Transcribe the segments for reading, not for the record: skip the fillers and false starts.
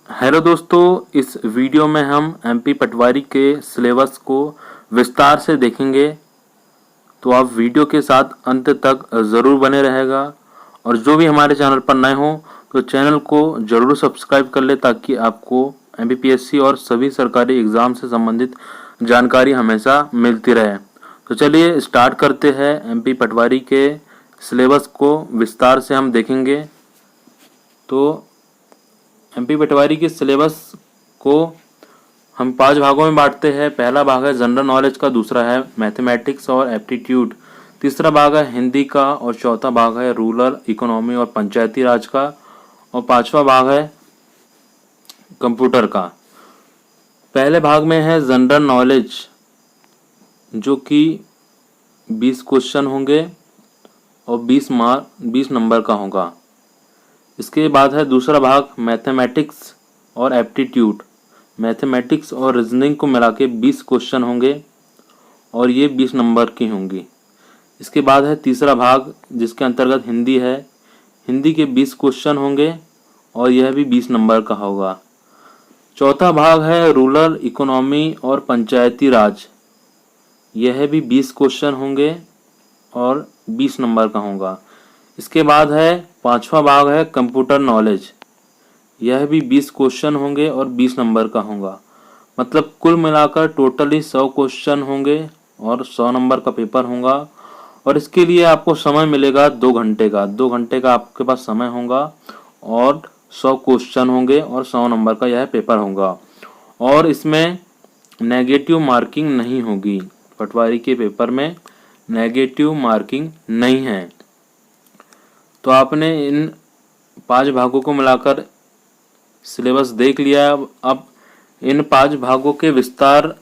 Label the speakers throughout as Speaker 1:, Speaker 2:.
Speaker 1: Hello दोस्तों, इस video में हम एमपी पटवारी के सिलेबस को विस्तार से देखेंगे। तो आप वीडियो के साथ अंत तक ज़रूर बने रहेगा और जो भी हमारे चैनल पर नए हों तो चैनल को ज़रूर सब्सक्राइब कर ले ताकि आपको एमपीपीएससी और सभी सरकारी एग्ज़ाम से संबंधित जानकारी हमेशा मिलती रहे। तो चलिए स्टार्ट करते हैं। एमपी पटवारी के सिलेबस को विस्तार से हम देखेंगे। तो एमपी पटवारी के सिलेबस को हम 5 भागों में बांटते हैं। पहला भाग है जनरल नॉलेज का, दूसरा है मैथमेटिक्स और एप्टीट्यूड, तीसरा भाग है हिंदी का और चौथा भाग है रूरल इकोनॉमी और पंचायती राज का और पांचवा भाग है कंप्यूटर का। पहले भाग में है जनरल नॉलेज जो कि 20 क्वेश्चन होंगे और 20 नंबर का होगा। इसके बाद है दूसरा भाग मैथमेटिक्स और एप्टीट्यूड। मैथमेटिक्स और रीजनिंग को मिला के 20 क्वेश्चन होंगे और ये 20 नंबर की होंगी। इसके बाद है तीसरा भाग जिसके अंतर्गत हिंदी है। हिंदी के 20 क्वेश्चन होंगे और यह भी 20 नंबर का होगा। चौथा भाग है रूरल इकोनॉमी और पंचायती राज। यह भी 20 क्वेश्चन होंगे और 20 नंबर का होगा। इसके बाद है पांचवा भाग है कंप्यूटर नॉलेज। यह भी 20 क्वेश्चन होंगे और 20 नंबर का होगा। मतलब कुल मिलाकर टोटली 100 क्वेश्चन होंगे और 100 नंबर का पेपर होगा। और इसके लिए आपको समय मिलेगा 2 घंटे का। 2 घंटे का आपके पास समय होगा और 100 क्वेश्चन होंगे और 100 नंबर का यह पेपर होगा। और इसमें नेगेटिव मार्किंग नहीं होगी। पटवारी के पेपर में नेगेटिव मार्किंग नहीं है। तो आपने इन 5 भागों को मिलाकर सिलेबस देख लिया। अब इन 5 भागों के विस्तार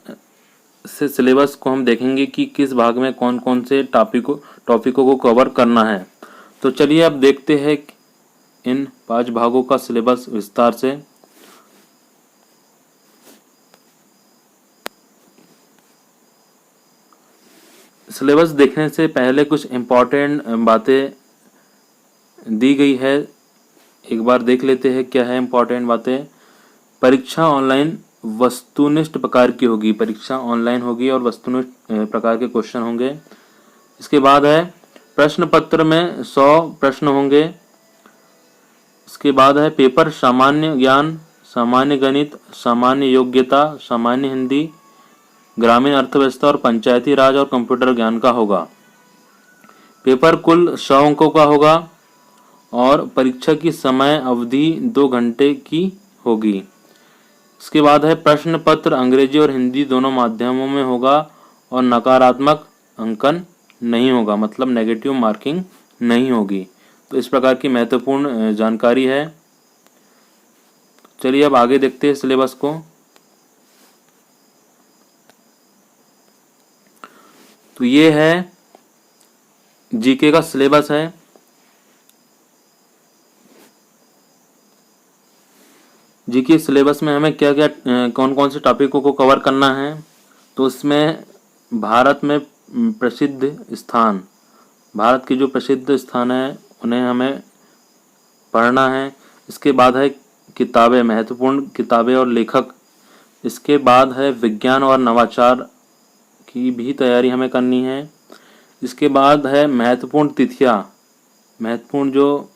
Speaker 1: से सिलेबस को हम देखेंगे कि किस भाग में कौन कौन से टॉपिकों को कवर करना है। तो चलिए अब देखते हैं इन 5 भागों का सिलेबस विस्तार से। सिलेबस देखने से पहले कुछ इम्पोर्टेंट बातें दी गई है, एक बार देख लेते हैं क्या है इम्पोर्टेंट बातें। परीक्षा ऑनलाइन वस्तुनिष्ठ प्रकार की होगी। परीक्षा ऑनलाइन होगी और वस्तुनिष्ठ प्रकार के क्वेश्चन होंगे। इसके बाद है प्रश्न पत्र में 100 प्रश्न होंगे। इसके बाद है पेपर सामान्य ज्ञान, सामान्य गणित, सामान्य योग्यता, सामान्य हिंदी, ग्रामीण अर्थव्यवस्था और पंचायती राज और कंप्यूटर ज्ञान का होगा। पेपर कुल 100 अंकों का होगा और परीक्षा की समय अवधि 2 घंटे की होगी। इसके बाद है प्रश्न पत्र अंग्रेजी और हिंदी दोनों माध्यमों में होगा और नकारात्मक अंकन नहीं होगा, मतलब नेगेटिव मार्किंग नहीं होगी। तो इस प्रकार की महत्वपूर्ण जानकारी है। चलिए अब आगे देखते हैं सिलेबस को। तो ये है जीके का सिलेबस है। जीके सिलेबस में हमें क्या क्या कौन कौन से टॉपिकों को कवर करना है। तो इसमें भारत में प्रसिद्ध स्थान, भारत के जो प्रसिद्ध स्थान है उन्हें हमें पढ़ना है। इसके बाद है किताबें, महत्वपूर्ण किताबें और लेखक। इसके बाद है विज्ञान और नवाचार की भी तैयारी हमें करनी है। इसके बाद है महत्वपूर्ण तिथियां, महत्वपूर्ण जो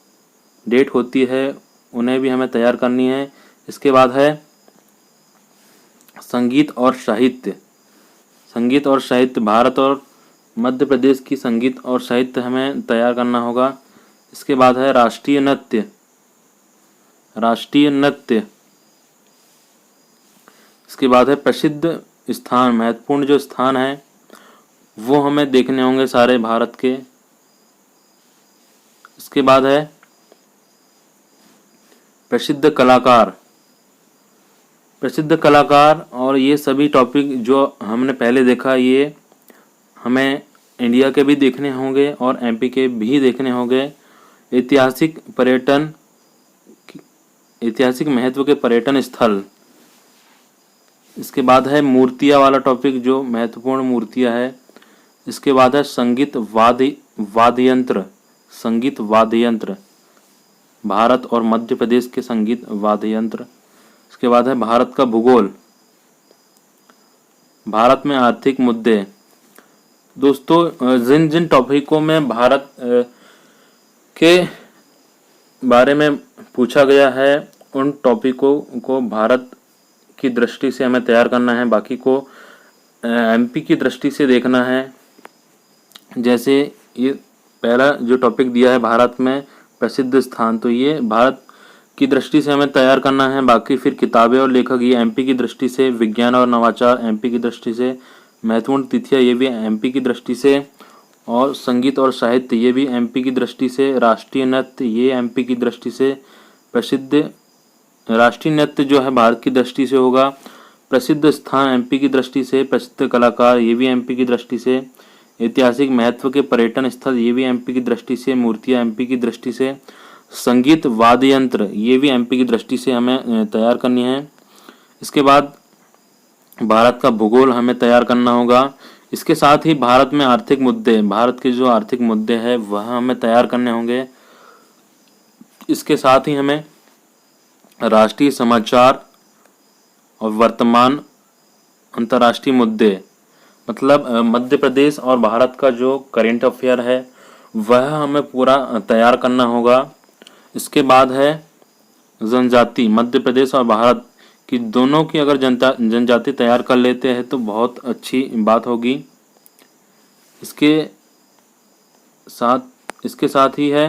Speaker 1: डेट होती है उन्हें भी हमें तैयार करनी है। इसके बाद है संगीत और साहित्य। संगीत और साहित्य, भारत और मध्य प्रदेश की संगीत और साहित्य हमें तैयार करना होगा। इसके बाद है राष्ट्रीय नृत्य, राष्ट्रीय नृत्य। इसके बाद है प्रसिद्ध स्थान, महत्वपूर्ण जो स्थान है वो हमें देखने होंगे सारे भारत के। इसके बाद है प्रसिद्ध कलाकार, प्रसिद्ध कलाकार। और ये सभी टॉपिक जो हमने पहले देखा ये हमें इंडिया के भी देखने होंगे और एमपी के भी देखने होंगे। ऐतिहासिक पर्यटन, ऐतिहासिक महत्व के पर्यटन स्थल। इसके बाद है मूर्तियाँ वाला टॉपिक जो महत्वपूर्ण मूर्तियाँ है। इसके बाद है संगीत वाद्ययंत्र, संगीत वाद्ययंत्र, भारत और मध्य प्रदेश के संगीत वाद्ययंत्र। इसके बाद है भारत का भूगोल, भारत में आर्थिक मुद्दे। दोस्तों जिन जिन टॉपिकों में भारत के बारे में पूछा गया है उन टॉपिकों को भारत की दृष्टि से हमें तैयार करना है, बाकी को एमपी की दृष्टि से देखना है। जैसे ये पहला जो टॉपिक दिया है भारत में प्रसिद्ध स्थान, तो ये भारत की दृष्टि से हमें तैयार करना है। बाकी फिर किताबें और लेखक ये एमपी की दृष्टि से, विज्ञान और नवाचार एमपी की दृष्टि से, महत्वपूर्ण तिथियां ये भी एमपी की दृष्टि से, और संगीत और साहित्य ये भी एमपी की दृष्टि से, राष्ट्रीय नृत्य ये एमपी की दृष्टि से, प्रसिद्ध राष्ट्रीय नृत्य जो है भारत की दृष्टि से होगा, प्रसिद्ध स्थान एमपी की दृष्टि से, प्रसिद्ध कलाकार ये भी एमपी की दृष्टि से, ऐतिहासिक महत्व के पर्यटन स्थल ये भी एमपी की दृष्टि से, मूर्तियां एमपी की दृष्टि से, संगीत वाद्य यंत्र ये भी एमपी की दृष्टि से हमें तैयार करनी है। इसके बाद भारत का भूगोल हमें तैयार करना होगा। इसके साथ ही भारत में आर्थिक मुद्दे, भारत के जो आर्थिक मुद्दे हैं वह हमें तैयार करने होंगे। इसके साथ ही हमें राष्ट्रीय समाचार और वर्तमान अंतर्राष्ट्रीय मुद्दे, मतलब मध्य प्रदेश और भारत का जो करेंट अफेयर है वह हमें पूरा तैयार करना होगा। इसके बाद है जनजाति, मध्य प्रदेश और भारत की दोनों की अगर जनजाति तैयार कर लेते हैं तो बहुत अच्छी बात होगी। इसके साथ ही है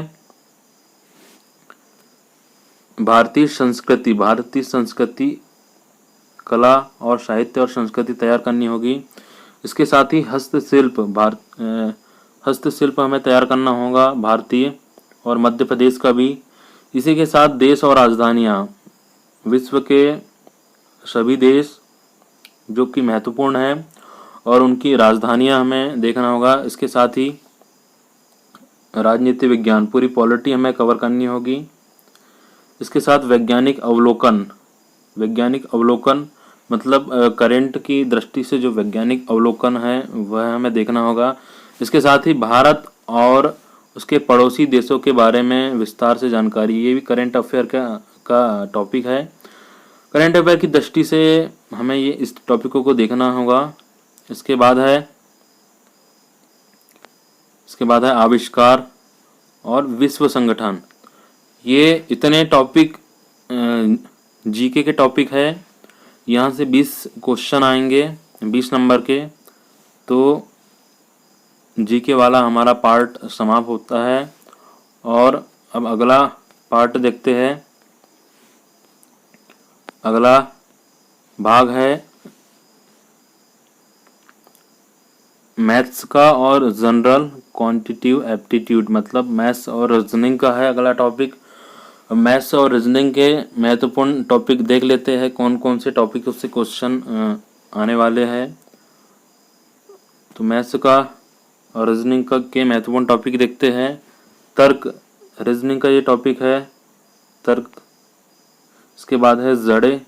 Speaker 1: भारतीय संस्कृति, कला और साहित्य और संस्कृति तैयार करनी होगी। इसके साथ ही हस्तशिल्प हमें तैयार करना होगा, भारतीय और मध्य प्रदेश का भी। इसी के साथ देश और राजधानियाँ, विश्व के सभी देश जो कि महत्वपूर्ण है और उनकी राजधानियाँ हमें देखना होगा। इसके साथ ही राजनीति विज्ञान, पूरी पॉलिटी हमें कवर करनी होगी। इसके साथ वैज्ञानिक अवलोकन मतलब करंट की दृष्टि से जो वैज्ञानिक अवलोकन है वह हमें देखना होगा। इसके साथ ही भारत और उसके पड़ोसी देशों के बारे में विस्तार से जानकारी, ये भी करंट अफेयर का टॉपिक है। करंट अफेयर की दृष्टि से हमें ये इस टॉपिकों को देखना होगा। इसके बाद है आविष्कार और विश्व संगठन। ये इतने टॉपिक जीके के टॉपिक है, यहाँ से 20 क्वेश्चन आएंगे 20 नंबर के। तो जीके वाला हमारा पार्ट समाप्त होता है और अब अगला पार्ट देखते हैं। अगला भाग है मैथ्स का और जनरल क्वांटिटेटिव एप्टीट्यूड, मतलब मैथ्स और रीजनिंग का है अगला टॉपिक। मैथ्स और रीजनिंग के महत्वपूर्ण टॉपिक देख लेते हैं, कौन कौन से टॉपिक से क्वेश्चन आने वाले हैं। तो मैथ्स का और रीजनिंग का के महत्वपूर्ण टॉपिक देखते हैं। तर्क, रीजनिंग का ये टॉपिक है तर्क। इसके बाद है जड़े।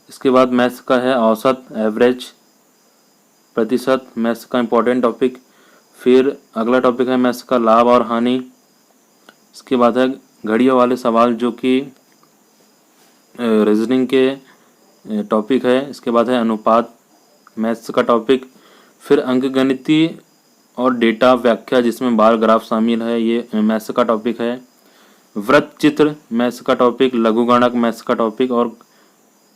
Speaker 1: इसके बाद मैथ्स का है औसत, एवरेज, प्रतिशत, मैथ्स का इम्पोर्टेंट टॉपिक। फिर अगला टॉपिक है मैथ्स का लाभ और हानि। इसके बाद है घड़ियों वाले सवाल जो कि रीजनिंग के टॉपिक है। इसके बाद है अनुपात, मैथ्स का टॉपिक। फिर अंकगणितीय और डेटा व्याख्या जिसमें बार ग्राफ शामिल है, ये मैथ्स का टॉपिक है। वृत्त चित्र मैथ्स का टॉपिक, लघुगणक मैथ्स का टॉपिक, और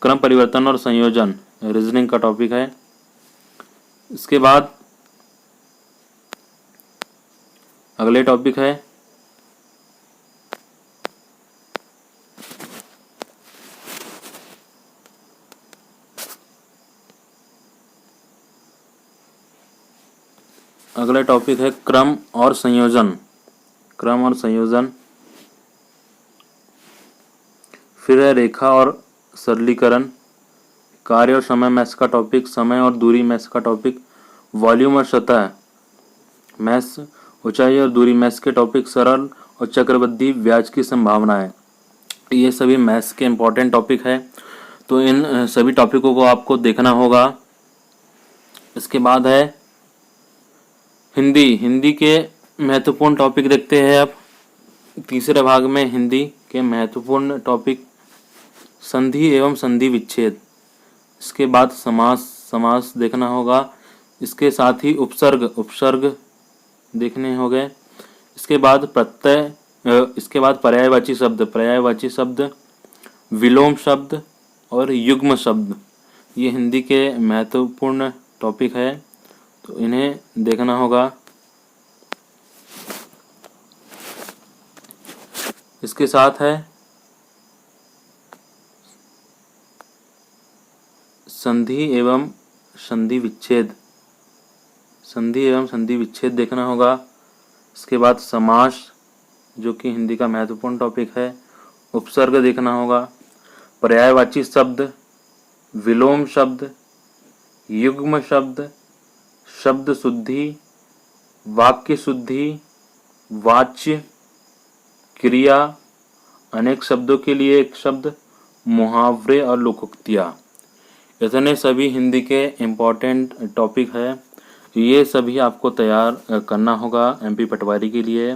Speaker 1: क्रम परिवर्तन और संयोजन रीजनिंग का टॉपिक है। इसके बाद अगले टॉपिक है क्रम और संयोजन। फिर है रेखा और सरलीकरण, कार्य और समय मैथ्स का टॉपिक, समय और दूरी मैथ्स का टॉपिक, वॉल्यूम और सतह मैथ्स, ऊंचाई और दूरी मैथ्स के टॉपिक, सरल और चक्रवृद्धि ब्याज की संभावनाएं, ये सभी मैथ्स के इम्पोर्टेंट टॉपिक है। तो इन सभी टॉपिकों को आपको देखना होगा। इसके बाद है हिंदी के महत्वपूर्ण टॉपिक देखते हैं। अब तीसरे भाग में हिंदी के महत्वपूर्ण टॉपिक संधि एवं संधि विच्छेद। इसके बाद समास देखना होगा। इसके साथ ही उपसर्ग देखने हो गए। इसके बाद इसके बाद पर्यायवाची शब्द, विलोम शब्द और युग्म शब्द। ये हिंदी के महत्वपूर्ण टॉपिक है, तो इन्हें देखना होगा। इसके साथ है संधि एवं संधि विच्छेद। देखना होगा। इसके बाद समास, जो कि हिंदी का महत्वपूर्ण टॉपिक है। उपसर्ग देखना होगा। पर्यायवाची शब्द, विलोम शब्द, युग्म शब्द, शब्द शुद्धि, वाक्य शुद्धि, वाच्य, क्रिया, अनेक शब्दों के लिए एक शब्द, मुहावरे और लोकोक्तियाँ। इतने सभी हिंदी के इम्पोर्टेंट टॉपिक है। ये सभी आपको तैयार करना होगा एमपी पटवारी के लिए।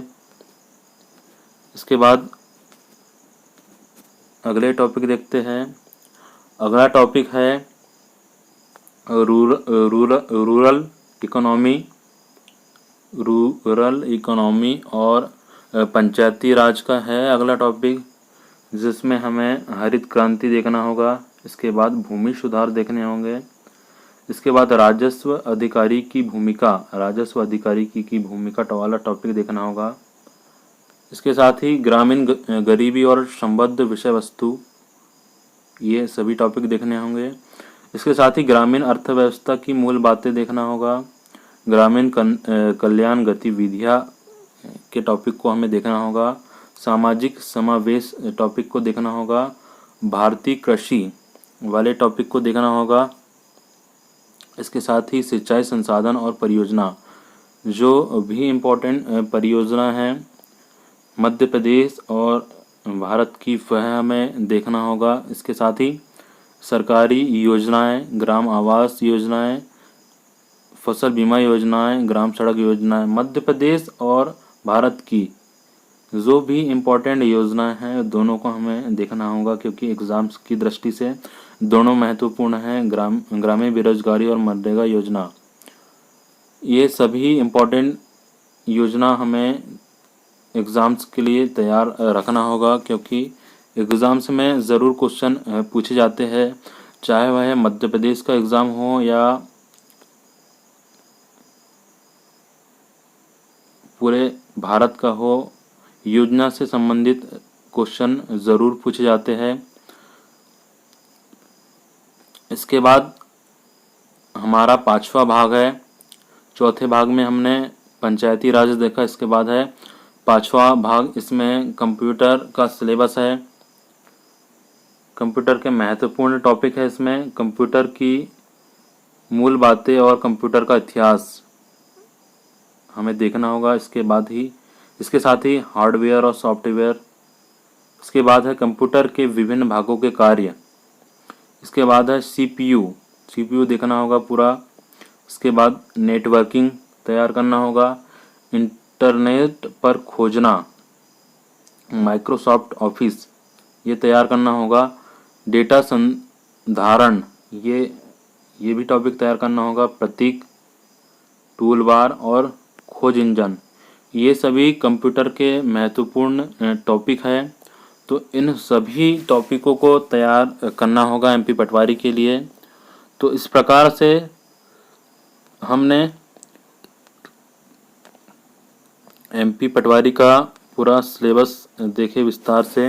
Speaker 1: इसके बाद अगले टॉपिक देखते हैं। अगला टॉपिक है रूरल इकोनॉमी और पंचायती राज का है अगला टॉपिक, जिसमें हमें हरित क्रांति देखना होगा। इसके बाद भूमि सुधार देखने होंगे। इसके बाद राजस्व अधिकारी की भूमिका वाला टॉपिक देखना होगा। इसके साथ ही ग्रामीण गरीबी और संबद्ध विषय वस्तु, ये सभी टॉपिक देखने होंगे। इसके साथ ही ग्रामीण अर्थव्यवस्था की मूल बातें देखना होगा। ग्रामीण कल्याण गतिविधियाँ के टॉपिक को हमें देखना होगा। सामाजिक समावेश टॉपिक को देखना होगा। भारतीय कृषि वाले टॉपिक को देखना होगा। इसके साथ ही सिंचाई संसाधन और परियोजना, जो भी इम्पोर्टेंट परियोजना है मध्य प्रदेश और भारत की, वह हमें देखना होगा। इसके साथ ही सरकारी योजनाएं, ग्राम आवास योजनाएं, फसल बीमा योजनाएं, ग्राम सड़क योजनाएं, मध्य प्रदेश और भारत की जो भी इम्पोर्टेंट योजनाएं हैं दोनों को हमें देखना होगा, क्योंकि एग्ज़ाम्स की दृष्टि से दोनों महत्वपूर्ण हैं। ग्रामीण बेरोजगारी और मनरेगा योजना, ये सभी इम्पोर्टेंट योजना हमें एग्ज़ाम्स के लिए तैयार रखना होगा, क्योंकि एग्ज़ाम्स में ज़रूर क्वेश्चन पूछे जाते हैं, चाहे वह मध्य प्रदेश का एग्ज़ाम हो या पूरे भारत का हो। योजना से संबंधित क्वेश्चन ज़रूर पूछे जाते हैं। इसके बाद हमारा 5वां भाग है। चौथे भाग में हमने पंचायती राज देखा। इसके बाद है 5वां भाग, इसमें कंप्यूटर का सिलेबस है। कंप्यूटर के महत्वपूर्ण टॉपिक है। इसमें कंप्यूटर की मूल बातें और कंप्यूटर का इतिहास हमें देखना होगा। इसके साथ ही हार्डवेयर और सॉफ्टवेयर। इसके बाद है कंप्यूटर के विभिन्न भागों के कार्य। इसके बाद है सीपीयू देखना होगा पूरा। इसके बाद नेटवर्किंग तैयार करना होगा। इंटरनेट पर खोजना, माइक्रोसॉफ्ट ऑफिस, ये तैयार करना होगा। डेटा संधारण, ये भी टॉपिक तैयार करना होगा। प्रतीक, टूलबार और खोज इंजन, ये सभी कंप्यूटर के महत्वपूर्ण टॉपिक है। तो इन सभी टॉपिकों को तैयार करना होगा एमपी पटवारी के लिए। तो इस प्रकार से हमने एमपी पटवारी का पूरा सिलेबस देखे विस्तार से।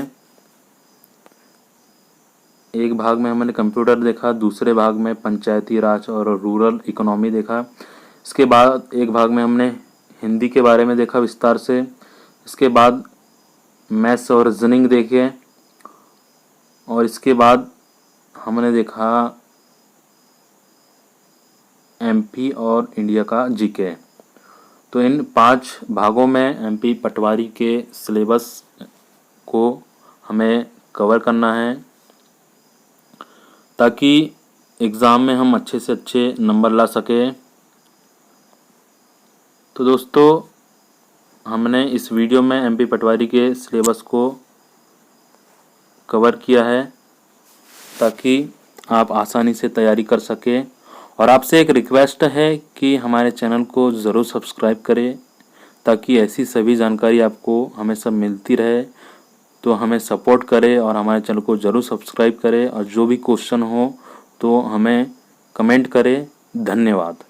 Speaker 1: एक भाग में हमने कंप्यूटर देखा, दूसरे भाग में पंचायती राज और रूरल इकोनॉमी देखा। इसके बाद एक भाग में हमने हिंदी के बारे में देखा विस्तार से। इसके बाद मैथ्स और रीजनिंग देखे, और इसके बाद हमने देखा एमपी और इंडिया का जीके। तो इन 5 भागों में एमपी पटवारी के सिलेबस को हमें कवर करना है, ताकि एग्ज़ाम में हम अच्छे से अच्छे नंबर ला सकें। तो दोस्तों, हमने इस वीडियो में एमपी पटवारी के सिलेबस को कवर किया है। ताकि आप आसानी से तैयारी कर सकें। और आपसे एक रिक्वेस्ट है कि हमारे चैनल को ज़रूर सब्सक्राइब करें ताकि ऐसी सभी जानकारी आपको हमेशा मिलती रहे। तो हमें सपोर्ट करें और हमारे चैनल को ज़रूर सब्सक्राइब करें, और जो भी क्वेश्चन हो तो हमें कमेंट करें। धन्यवाद।